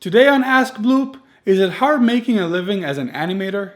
Today on AskBloop, is it hard making a living as an animator?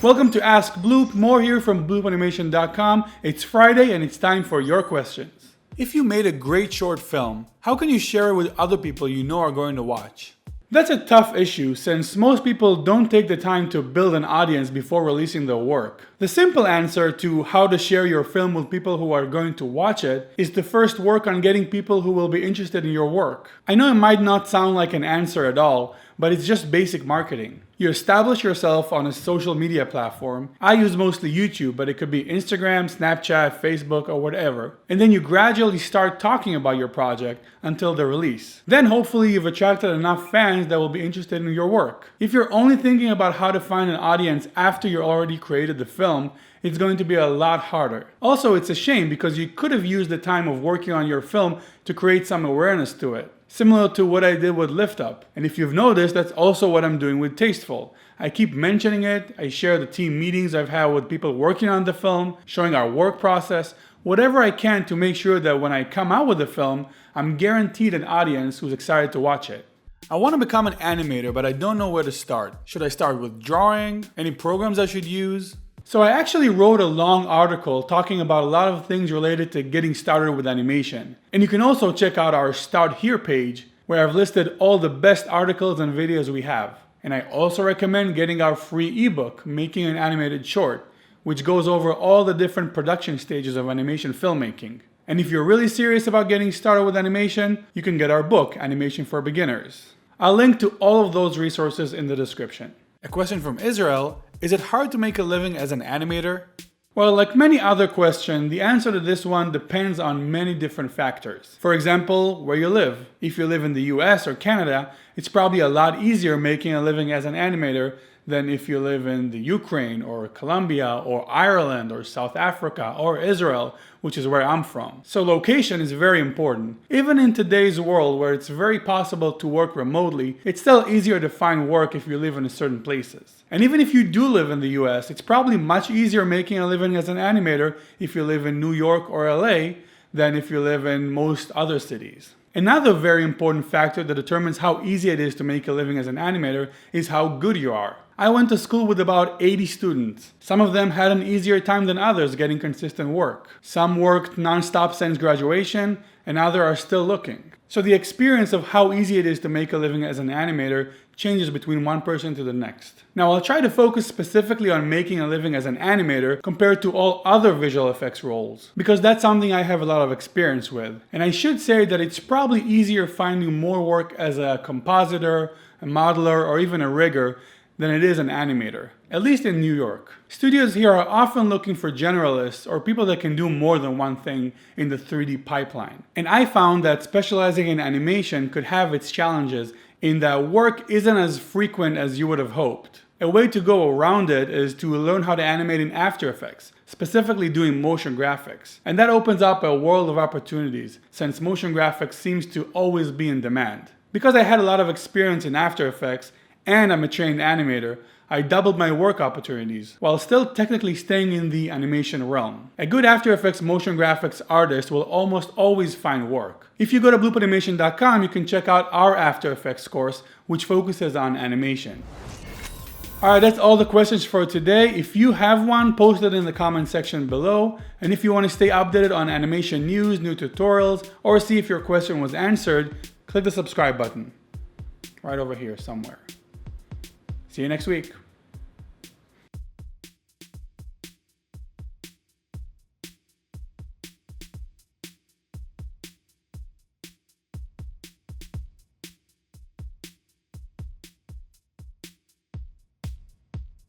Welcome to AskBloop, more here from bloopAnimation.com. It's Friday and it's time for your questions. If you made a great short film, how can you share it with other people you know are going to watch? That's a tough issue since most people don't take the time to build an audience before releasing their work. The simple answer to how to share your film with people who are going to watch it is to first work on getting people who will be interested in your work. I know it might not sound like an answer at all, but it's just basic marketing. You establish yourself on a social media platform. I use mostly YouTube, but it could be Instagram, Snapchat, Facebook, or whatever. And then you gradually start talking about your project until the release. Then hopefully you've attracted enough fans that will be interested in your work. If you're only thinking about how to find an audience after you already created the film, it's going to be a lot harder. Also, it's a shame because you could have used the time of working on your film to create some awareness to it. Similar to what I did with Lift Up. And if you've noticed, that's also what I'm doing with Tasteful. I keep mentioning it, I share the team meetings I've had with people working on the film, showing our work process, whatever I can to make sure that when I come out with the film, I'm guaranteed an audience who's excited to watch it. I want to become an animator, but I don't know where to start. Should I start with drawing? Any programs I should use? So I actually wrote a long article talking about a lot of things related to getting started with animation. And you can also check out our Start Here page, where I've listed all the best articles and videos we have. And I also recommend getting our free ebook, Making an Animated Short, which goes over all the different production stages of animation filmmaking. And if you're really serious about getting started with animation, you can get our book, Animation for Beginners. I'll link to all of those resources in the description. A question from Israel: is it hard to make a living as an animator? Well, like many other questions, the answer to this one depends on many different factors. For example, where you live. If you live in the US or Canada, it's probably a lot easier making a living as an animator than if you live in the Ukraine or Colombia or Ireland or South Africa or Israel, which is where I'm from. So location is very important. Even in today's world where it's very possible to work remotely, it's still easier to find work if you live in certain places. And even if you do live in the US, it's probably much easier making a living as an animator if you live in New York or LA than if you live in most other cities. Another very important factor that determines how easy it is to make a living as an animator is how good you are. I went to school with about 80 students. Some of them had an easier time than others getting consistent work. Some worked non-stop since graduation, and others are still looking. So the experience of how easy it is to make a living as an animator changes between one person to the next. Now I'll try to focus specifically on making a living as an animator compared to all other visual effects roles, because that's something I have a lot of experience with. And I should say that it's probably easier finding more work as a compositor, a modeler, or even a rigger than it is an animator, at least in New York. Studios here are often looking for generalists or people that can do more than one thing in the 3D pipeline. And I found that specializing in animation could have its challenges in that work isn't as frequent as you would have hoped. A way to go around it is to learn how to animate in After Effects, specifically doing motion graphics. And that opens up a world of opportunities, since motion graphics seems to always be in demand. Because I had a lot of experience in After Effects, and I'm a trained animator, I doubled my work opportunities, while still technically staying in the animation realm. A good After Effects motion graphics artist will almost always find work. If you go to bloopAnimation.com, you can check out our After Effects course, which focuses on animation. Alright, that's all the questions for today. If you have one, post it in the comment section below. And if you want to stay updated on animation news, new tutorials, or see if your question was answered, click the subscribe button. Right over here somewhere. See you next week.